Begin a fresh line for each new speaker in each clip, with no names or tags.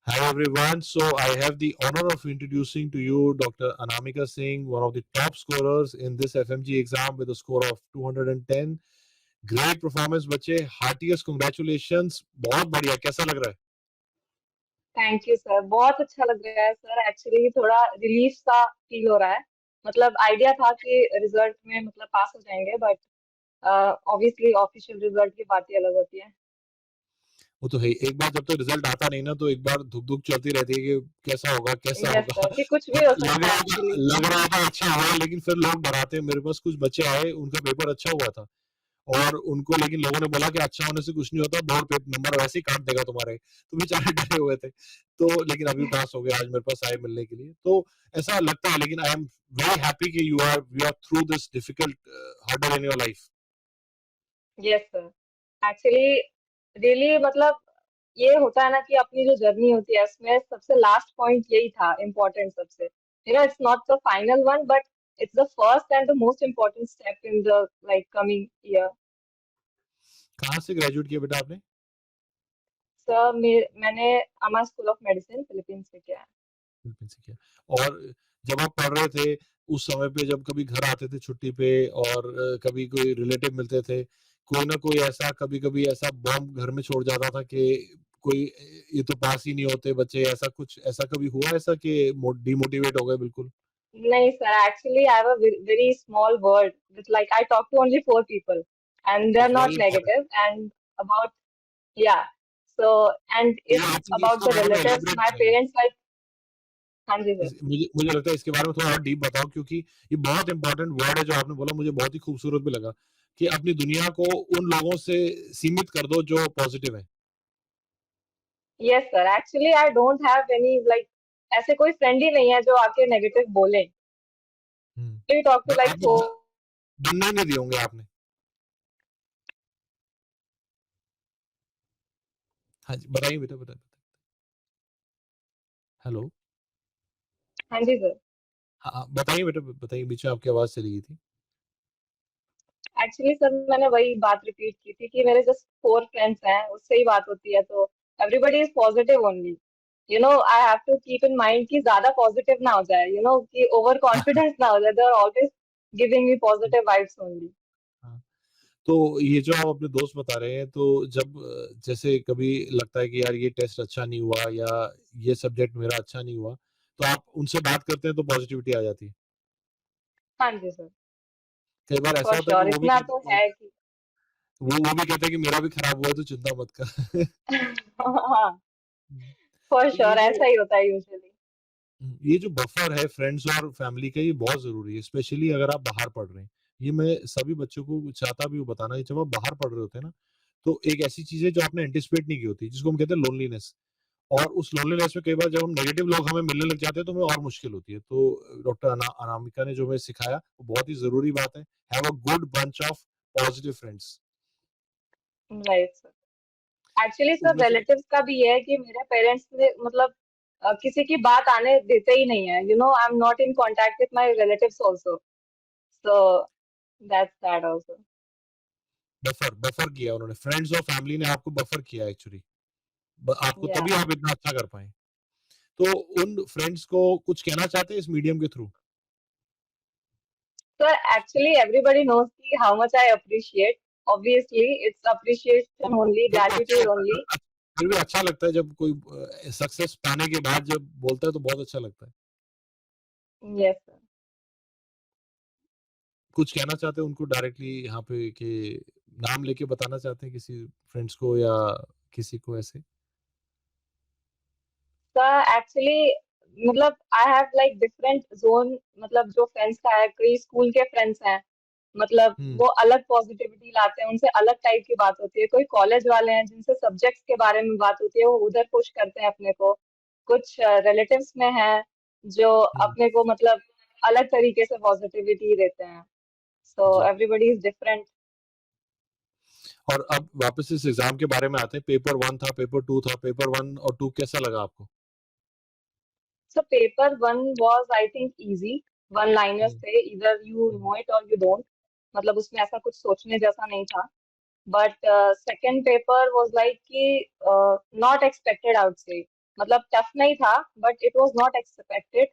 Hello everyone. So I have the honor of introducing to you Dr. Anamika Singh, one of the top scorers in this FMGE exam with a score of 210. Great performance बच्चे, heartiest congratulations. बहुत बढ़िया, कैसा लग रहा है?
Thank you sir, बहुत अच्छा लग रहा है सर। एक्चुअली थोड़ा रिलीफ सा फील हो रहा है। मतलब आइडिया था कि रिजल्ट में मतलब पास हो जाएंगे, बट ऑब्वियसली ऑफिशियल रिजल्ट की बात ही अलग होती है।
वो तो है, एक बार जब तो रिजल्ट आता नहीं ना तो एक बार धुक धुक चलती रहती है कि कैसा होगा कैसा
यस
होगा।
सर, कि कुछ भी
और
हो सकता है एक्चुअली।
लग रहा था अच्छा हुआ, लेकिन फिर लोग डराते हैं। मेरे पास कुछ बच्चे आए, उनका पेपर अच्छा हुआ था और उनको लेकिन लोगों ने बोला कि अच्छा होने से कुछ नहीं होता, बोर्ड पे नंबर वैसे ही काट देगा तुम्हारे, तो बेचारे डरे हुए थे। तो लेकिन अभी पास हो गए, आज मेरे पास आए मिलने के लिए, तो ऐसा लगता है। लेकिन आई एम वेरी हैप्पी कि you are through this difficult hurdle in your life.
Yes sir, actually really मतलब ये होता है ना कि अपनी जो जर्नी होती है उसमें सबसे लास्ट पॉइंट यही था इम्पोर्टेंट सबसे। It's not the final one, but it's the first and the most important step in the like coming year.
कहाँ से ग्रेजुएट किया बेटा आपने?
सर मैंने अमा स्कूल ऑफ मेडिसिन फिलीपींस से किया है।
फिलीपींस से किया। और जब आप पढ़ रहे थे उस समय पे, जब कभी घर आते थे छुट्टी पे और कभी कोई रिलेटिव मिलते थे, कोई ना कोई ऐसा कभी-कभी ऐसा बॉम्ब घर में छोड़ जाता था कि कोई ये तो पास ही नहीं होते बच्चे, ऐसा कुछ ऐसा कभी हुआ ऐसा कि डिमोटिवेट हो गए बिल्कुल?
नहीं sir, actually I have a very small world with like I talk to only 4 people and they are
that's very
not
important.
negative and about yeah. So and
ये
if
आई थिंक
about
इसके
the
बारे में
relatives,
elaborate
my
करेंगे।
parents like हाँ जी sir.
मुझे मुझे लगता है इसके बारे में थोड़ा और डीप बताओ, क्योंकि ये बहुत इंपॉर्टेंट वर्ड है जो आपने बोला, मुझे बहुत ही खूबसूरत भी लगा कि अपनी दुनिया को उन लोगों से सीमित कर दो जो पॉजिटिव है।
Yes sir, actually I don't have any like ऐसे कोई फ्रेंड ही नहीं है जो आके नेगेटिव बोले। वी टॉक टू लाइक
आपने बनने नहीं दिए होंगे आपने। हाँ जी, बताइए बेटा, बताइए। हेलो।
हाँ जी सर।
हाँ हाँ, बताइए बेटा, बताइए, बीच में आपकी आवाज चली गई थी।
एक्चुअली सर मैंने वही बात रिपीट की थी कि मेरे जस्ट 4 फ्रेंड्स हैं, उससे ही बात होती है, तो everybody is positive only. I have to keep in mind कि ज्यादा पॉजिटिव ना हो जाए, कि ओवर कॉन्फिडेंस ना हो जाए। They are always giving me positive vibes only.
हाँ, तो ये जो आप अपने दोस्त बता रहे हैं, तो जब जैसे कभी लगता है कि यार ये टेस्ट अच्छा नहीं हुआ या ये सब्जेक्ट मेरा अच्छा नहीं हुआ, तो आप उनसे बात करते हैं तो पॉजिटिविटी आ जाती है।
हाँ जी सर,
कई बार ऐसा
फॉर
होता है कि
श्योर इतना तो है कि
वो भी कहते हैं कि मेरा भी खराब हुआ है तो चिंता मत कर।
हाँ, फॉर
तो ये
श्योर
जो
ऐसा ही होता है यूजुअली।
ये जो बफर है फ्रेंड्स और फैमिली का, ये बहुत ज़रूरी है, स्पेशली अगर आप बाहर पढ़ रहे हैं। ये मैं सभी बच्चों को चाहता भी हूँ बताना कि जब आप बाहर पढ़ रहे होते हैं ना, तो एक ऐसी चीज़ है जो आपने एंटिसिपेट नहीं की होती, जिसको हम कहते हैं लोनलीनेस। और उस लोनलीनेस में कई बार जब हम नेगेटिव लोग हमें मिलने लग जाते हैं, तो हमें और मुश्किल होती है। तो डॉक्टर अनामिका ने जो हमें सिखाया, वो बहुत ही ज़रूरी बात है। Have a good bunch of positive friends.
Right sir. Actually sir
उनमें से
रिलेटिव्स का भी ये है कि मेरे पेरेंट्स ने मतलब किसी की बात आने देते ही नहीं है। I am not in contact with my relatives also, so that's that also.
Buffer buffer किया उन्होंने, फ्रेंड्स और फैमिली ने आपको बफर किया एक्चुअली। आपको
या
तभी आप इतना अच्छा कर पाए। तो उन फ्रेंड्स को कुछ कहना चाहते हैं इस मीडियम के through?
Sir actually everybody knows कि how much I appreciate. Obviously it's appreciation only,
फिर भी अच्छा
ग्रैटिट्यूड
लगता है,
ओनली।
फिर भी अच्छा लगता है जब कोई सक्सेस पाने के बाद जब बोलता है तो बहुत अच्छा लगता है।
Yes sir.
कुछ कहना चाहते हैं उनको डायरेक्टली यहाँ पे कि नाम लेके बताना चाहते हैं किसी फ्रेंड्स को या किसी को ऐसे?
सर एक्चुअली मतलब I have like different zone. मतलब जो फ्रेंड्स का है, कई स्कूल के फ्रेंड्स हैं, मतलब
हुँ,
वो अलग पॉजिटिविटी लाते हैं, उनसे अलग टाइप की बात होती है। कोई कॉलेज वाले हैं जिनसे सब्जेक्ट्स के बारे में बात होती है, वो उधर पुश करते हैं अपने को। कुछ रिलेटिव्स में है जो
हुँ।
अपने को मतलब अलग तरीके से पॉजिटिविटी देते हैं। सो
जी।
Everybody is different.
और अब वापस इस एग्ज़ाम के बारे में आते हैं। पेपर 1 था, पेपर 2 था, पेपर 1 और 2 कैसा लगा आपको?
So paper one was I think easy. One liners
hmm,
थे, इधर you
hmm,
know it or you don't. मतलब उसमें ऐसा कुछ सोचने जैसा नहीं था। But second paper was like कि not expected, I would say. मतलब टफ नहीं था, but it was not expected.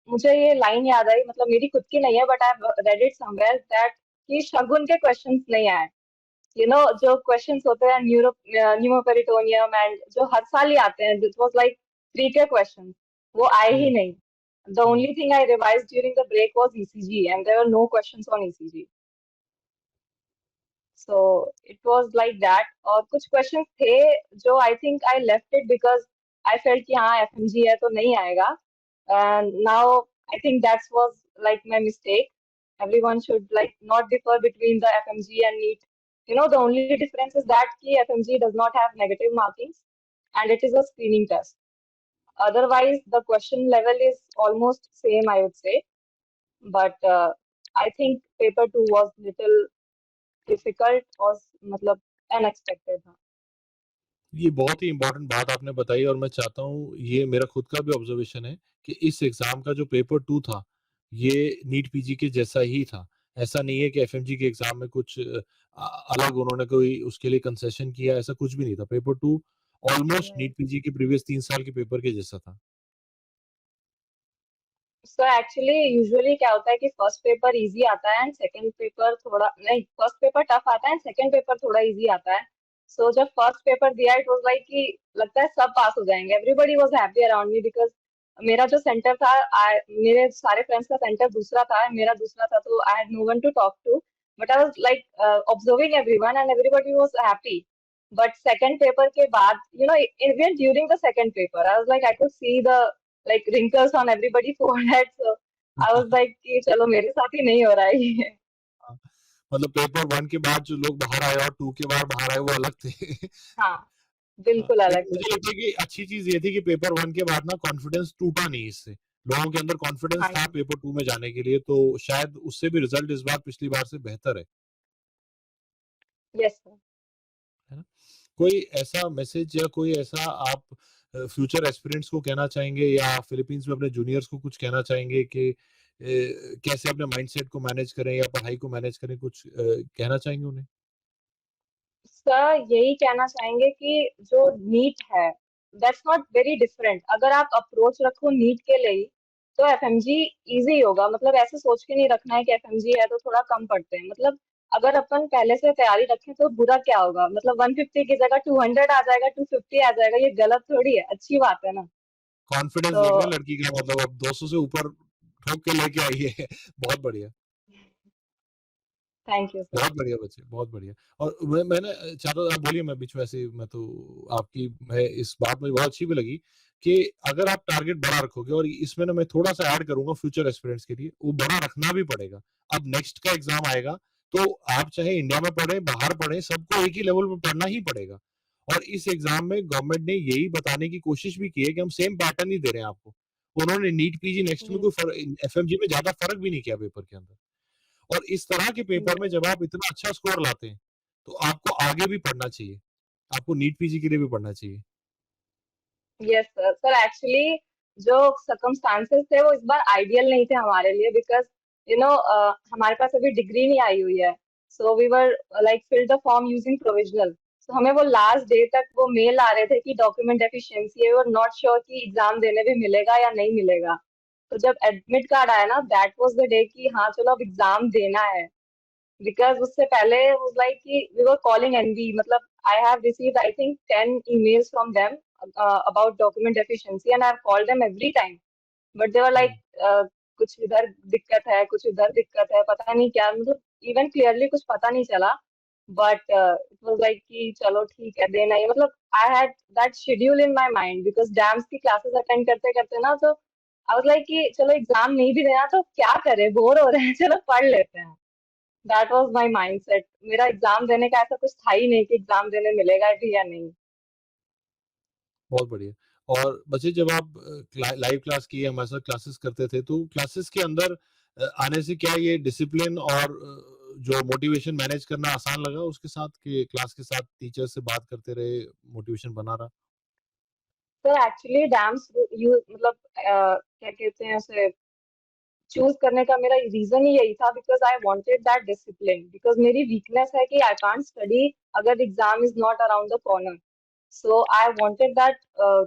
मुझे ये लाइन याद आई, मतलब मेरी खुद की नहीं है, but I read it somewhere that कि शगुन के क्वेश्चंस नहीं आए। जो क्वेश्चंस होते हैं न्यूमोपेरिटोनियम एंड जो हर साल ही आते हैं, दिस वाज लाइक 3 के क्वेश्चंस, वो आए ही
हम्म,
नहीं। The
hmm,
only thing I revised during the break was ECG and there were no questions on ECG. So it was like that. और कुछ क्वेश्चंस थे जो I think I left it because I felt कि हाँ FMG है तो नहीं आएगा। Now I think that's was like my mistake. Everyone should like not differ between the FMG and NEET. The only difference is that ki FMG does not have negative markings and it is a screening test. Otherwise, the question level is almost same, I would say. But I think paper 2 was little difficult or मतलब unexpected था।
ये बहुत ही important बात आपने बताई और मैं चाहता हूँ, ये मेरा खुद का भी ऑब्जर्वेशन है कि इस एग्जाम का जो पेपर 2 था, ये नीट पीजी के जैसा ही था। ऐसा नहीं है कि एफएमजी के एग्जाम में कुछ अलग उन्होंने कोई उसके लिए कंसेशन किया, ऐसा कुछ भी नहीं था। पेपर 2 ऑलमोस्ट
नहीं।
नीट पीजी के प्रीवियस 3 साल के पेपर के जैसा था।
सो एक्चुअली यूजुअली क्या होता है कि फर्स्ट पेपर इजी आता है एंड सेकंड पेपर थोड़ा नहीं, फर्स्ट पेपर टफ आता है एंड सेकंड पेपर थोड़ा इजी आता है। सो जब फर्स्ट पेपर दिया इट वाज लाइक कि लगता है सब पास हो जाएंगे, everybody was happy around me because मेरा जो सेंटर था, मेरे सारे फ्रेंड्स का सेंटर दूसरा था, मेरा दूसरा था, तो I had no one to talk to, but I was like observing everyone and everybody was happy. But second paper के बाद even during the second paper I was like I could see the like wrinkles on everybody's forehead. So I was like कि चलो मेरे साथ ही नहीं हो रहा है ये।
मतलब पेपर 1 के बाद जो लोग बाहर आए और 2 के बाद बाहर आए वो अलग थे।
हाँ,
हाँ,
बिल्कुल अलग
लेकिन
थे।
मुझे लगता है कि अच्छी चीज़ ये थी कि पेपर 1 के बाद ना कॉन्फिडेंस टूटा नहीं इससे। लोगों के अंदर कॉन्फिडेंस
हाँ
था
जी।
पेपर 2 में जाने के लिए, तो शायद उससे भी रिजल्ट इस बार पिछली बार से बेहतर
यस सर।
है ना? कोई ऐसा मैसेज या कोई ऐसा आप फ्यूचर एस्पिरेंट्स को कहना चाहेंगे या फिलीपींस में अपने जूनियर्स को कुछ कहना चाहेंगे कि कैसे अपने माइंडसेट को मैनेज करें या पढ़ाई को मैनेज करें, कुछ कहना चाहेंगे उन्हें?
सर यही कहना चाहेंगे कि जो नीट है दैट्स नॉट वेरी डिफरेंट। अगर आप अप्रोच रखो नीट के लिए तो एफएमजी इजी होगा। मतलब ऐसे सोच के नहीं रखना है कि एफएमजी है तो थोड़ा कम पढ़ते हैं। मतलब अगर अपन पहले से तैयारी रखें तो बुरा क्या होगा, मतलब 150 की जगह 200 आ जाएगा, 250 आ जाएगा, ये गलत थोड़ी है, अच्छी बात है ना।
कॉन्फिडेंस
तो
देख रहे हैं लड़की का, मतलब अब 200 से ऊपर ठोक के लेके आई है। बहुत बढ़िया।
Thank you sir.
बहुत बढ़िया बच्चे, बहुत बढ़िया। और मैंने चाहता था, आप बोलिए, मैं बीच में ऐसे ही, मैं तो आपकी मैं इस बात मुझे बहुत अच्छी भी लगी कि अगर आप टारगेट बड़ा रखोगे, और इसमें ना मैं थोड़ा-सा ऐड करूँगा फ्यूचर एस्पिरेंट्स के लिए, वो बड़ा रखना भी पड़ेगा। अब नेक्स्ट का एग्ज़ाम आएगा, तो आप चाहे इंडिया में पढ़ें, बाहर पढ़ें, सबको एक ही लेवल पे पढ़ना ही पड़ेगा। और इस एग्ज़ाम में गवर्नमेंट ने यही बताने की कोशिश भी की है कि हम सेम पैटर्न ही दे रहे हैं आपको। उन्होंने नीट पीजी नेक्स्ट में कोई एफएमजी में ज़्यादा फ़र्क भी नहीं किया पेपर के अंदर। और इस तरह के पेपर में जब आप इतना अच्छा स्कोर लाते हैं, तो आपको आगे भी पढ़ना चाहिए। आपको नीट पीजी के लिए भी पढ़ना चाहिए।
Yes sir. सर एक्चुअली जो सर्कमस्टांसेस थे वो इस बार आइडियल नहीं थे हमारे लिए बिकॉज हमारे पास अभी डिग्री नहीं आई हुई है। So we were like fill the form using provisional. So हमें वो लास्ट डे तक वो मेल आ रहे थे कि डॉक्यूमेंट डेफिशिएंसी है, और नॉट श्योर कि एग्जाम देने भी मिलेगा या नहीं मिलेगा। तो जब एडमिट कार्ड आया ना दैट वाज द डे कि हाँ चलो अब एग्जाम देना है। because उससे पहले was like कि we were calling NB, मतलब I have received I think 10 emails from them about document deficiency and I have called them every time, but they were like
हुँ,
कुछ इधर दिक्कत है, कुछ इधर दिक्कत है, पता नहीं क्या, मतलब इवन क्लियरली कुछ पता नहीं चला। बट इट वाज लाइक कि चलो ठीक है देना ही, मतलब I had that schedule in my mind because dams की क्लासेस अटेंड करते करते ना, तो आई वाज लाइक कि चलो एग्जाम नहीं भी देना तो क्या करें, बोर हो रहे हैं, चलो पढ़ लेते हैं। That was my mindset. मेरा एग्जाम देने का ऐसा कुछ था ही नहीं कि एग्जाम देने मिलेगा भी या नहीं।
बहुत बढ़िया। और बच्चे, जब आप लाइव क्लास की हमारे साथ क्लासेस करते थे, तो क्लासेस के अंदर आने से क्या ये डिसिप्लिन और जो मोटिवेशन मैनेज करना आसान लगा उसके साथ, कि क्लास के साथ टीचर से बात करते रहे, मोटिवेशन बना रहा?
सर एक्चुअली डैम्स यू मतलब क्या कहते हैं उसे चूज करने का मेरा रीजन ही यही था because I wanted that discipline, because मेरी वीकनेस है कि आई कांट स्टडी अगर exam is not around the corner. So I wanted that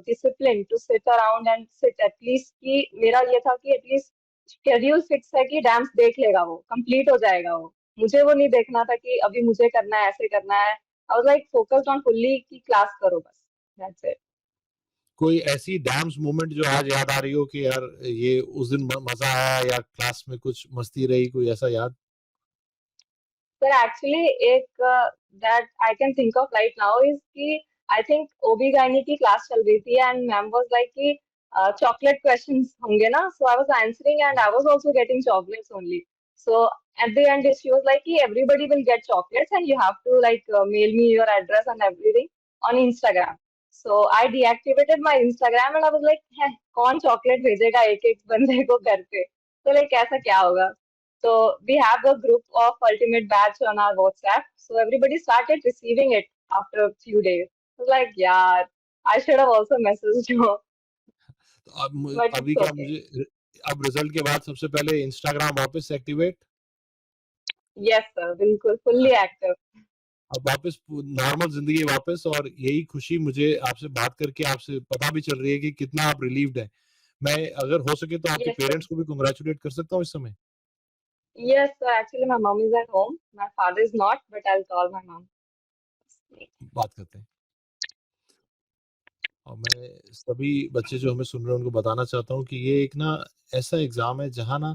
discipline to sit around and sit at least कि मेरा ये था कि at least schedule fix है कि डैम्स देख लेगा, वो complete हो जाएगा वो, मुझे वो नहीं देखना था कि अभी मुझे करना है, ऐसे करना है. I was like focused on fully कि क्लास करो बस. That's it.
कोई ऐसी डैम्स मोमेंट जो आज याद आ रही हो कि यार ये उस दिन मजा आया या क्लास में कुछ मस्ती रही, कोई ऐसा याद?
Sir, actually, एक that I can think of right now is कि I think OB-GYN की class चल रही थी and ma'am was like कि chocolate questions होंगे ना, so I was answering and I was also getting chocolates only. So at the end she was like कि everybody will get chocolates and you have to like mail me your address and everything on Instagram. So I deactivated my Instagram and I was like, है कौन chocolate भेजेगा एक एक बंदे को घर पे? तो like ऐसा क्या होगा? So we have a group of ultimate batch on our WhatsApp. So everybody started receiving it after a few days. I was like, yeah, I should have also messaged you,
तो अब
but
अभी
it's
क्या
okay.
मुझे अब result के बाद सबसे पहले इंस्टाग्राम वापस एक्टिवेट,
Yes, sir, बिल्कुल fully active.
अब वापस नॉर्मल जिंदगी वापस, और यही खुशी मुझे आपसे बात करके आपसे पता भी चल रही है कि कितना आप रिलीव्ड हैं। मैं अगर हो सके तो आपके
Yes, sir.
पेरेंट्स को भी कांग्रेचुलेट कर सकता हूँ इस समय?
Yes, sir. Actually, my mom is at home. My father is not, but I'll call my mom.
बात करते हैं। और मैं सभी बच्चे जो हमें सुन रहे हैं उनको बताना चाहता हूँ कि ये एक ना ऐसा एग्ज़ाम है जहाँ ना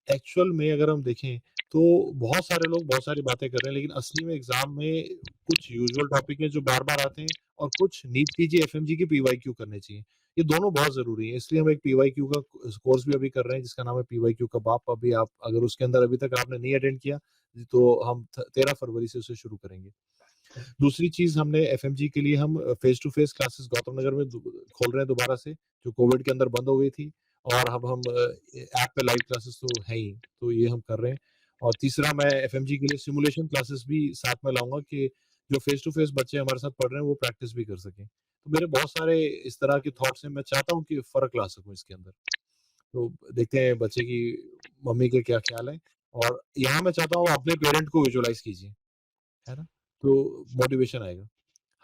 एक्चुअल में अगर हम देखें तो बहुत सारे लोग बहुत सारी बातें कर रहे हैं, लेकिन असली में एग्ज़ाम में कुछ यूजुअल टॉपिक हैं जो बार-बार आते हैं, और कुछ नीट पीजी, एफएमजी के पीवाईक्यू करने चाहिए। ये दोनों बहुत ज़रूरी हैं, इसलिए हम एक पीवाईक्यू का कोर्स भी अभी कर रहे हैं जिसका नाम है पीवाईक्यू का बाप। अभी आप अगर उसके अंदर अभी तक आपने नहीं अटेंड किया, तो हम 13 फरवरी से उसे शुरू करेंगे। दूसरी चीज़, हमने एफएमजी के लिए हम face to face classes Gautam Nagar में खोल रहे हैं दोबारा से, जो कोविड के अंदर बंद हो गई थी, और अब हम ऐप पे लाइव क्लासेस तो है ही, तो ये हम कर रहे हैं। और तीसरा, मैं एफएमजी के लिए सिमुलेशन क्लासेस भी साथ में लाऊँगा कि जो फेस टू फेस बच्चे हमारे साथ पढ़ रहे हैं वो प्रैक्टिस भी कर सकें। तो मेरे बहुत सारे इस तरह के थॉट्स हैं, मैं चाहता हूँ कि फ़र्क ला सकूँ इसके अंदर। तो देखते हैं बच्चे की मम्मी के क्या ख़्याल हैं, और यहाँ मैं चाहता हूँ अपने पेरेंट को विजुअलाइज़ कीजिए, है ना? तो मोटिवेशन आएगा।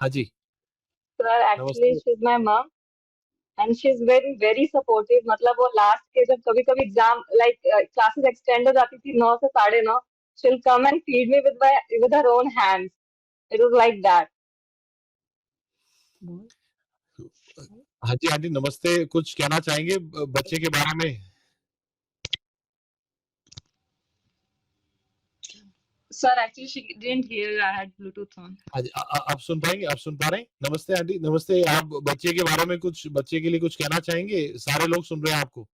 हाँ जी,
Sir, actually,
नमस्ते।
she's my mom. And she's very very supportive. मतलब वो लास्ट के जब कभी कभी एग्जाम लाइक क्लासेस एक्सटेंड हो जाती थी 9 से 9:30, she'll come and feed me with her own hands. It was like that.
हाँ जी, हाँ जी, नमस्ते। कुछ कहना चाहेंगे बच्चे के बारे में?
Sir, actually, she didn't hear. I had Bluetooth on.
हाँ जी, आप सुन पाएँगे? आप सुन पा रहे हैं? नमस्ते आंटी, नमस्ते। आप बच्चे के बारे में कुछ, बच्चे के लिए कुछ कहना चाहेंगे? सारे लोग सुन रहे हैं आपको।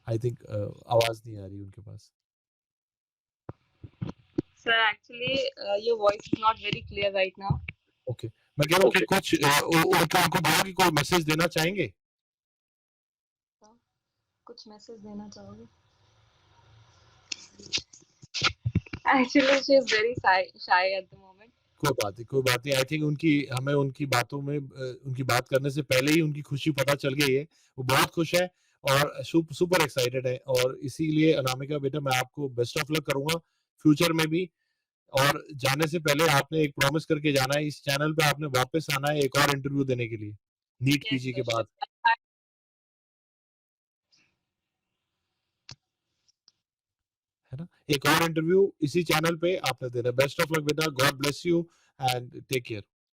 आई थिंक आवाज़ नहीं आ रही उनके पास।
Sir, actually, your voice is not very clear right now.
Okay, मैं कह रहा हूँ कि कुछ उनको उनको बोलो कि कोई मैसेज देना चाहेंगे?
कुछ मैसेज देना चाहोगे? Actually, she is very shy at the moment.
कोई बात नहीं, कोई बात नहीं। आई थिंक उनकी, हमें उनकी बातों में उनकी बात करने से पहले ही उनकी खुशी पता चल गई है। वो बहुत खुश है और सुपर एक्साइटेड है, और इसीलिए अनामिका बेटा, मैं आपको बेस्ट ऑफ लक करूँगा फ्यूचर में भी। और जाने से पहले आपने एक प्रॉमिस करके जाना है, इस चैनल पे आपने वापस आना है एक और इंटरव्यू देने के लिए, नीट
Yes,
पीजी के
sir.
बाद,
Sure.
है ना? एक और इंटरव्यू इसी चैनल पे आपने देना है। बेस्ट ऑफ लक बेटा, god bless you and take care.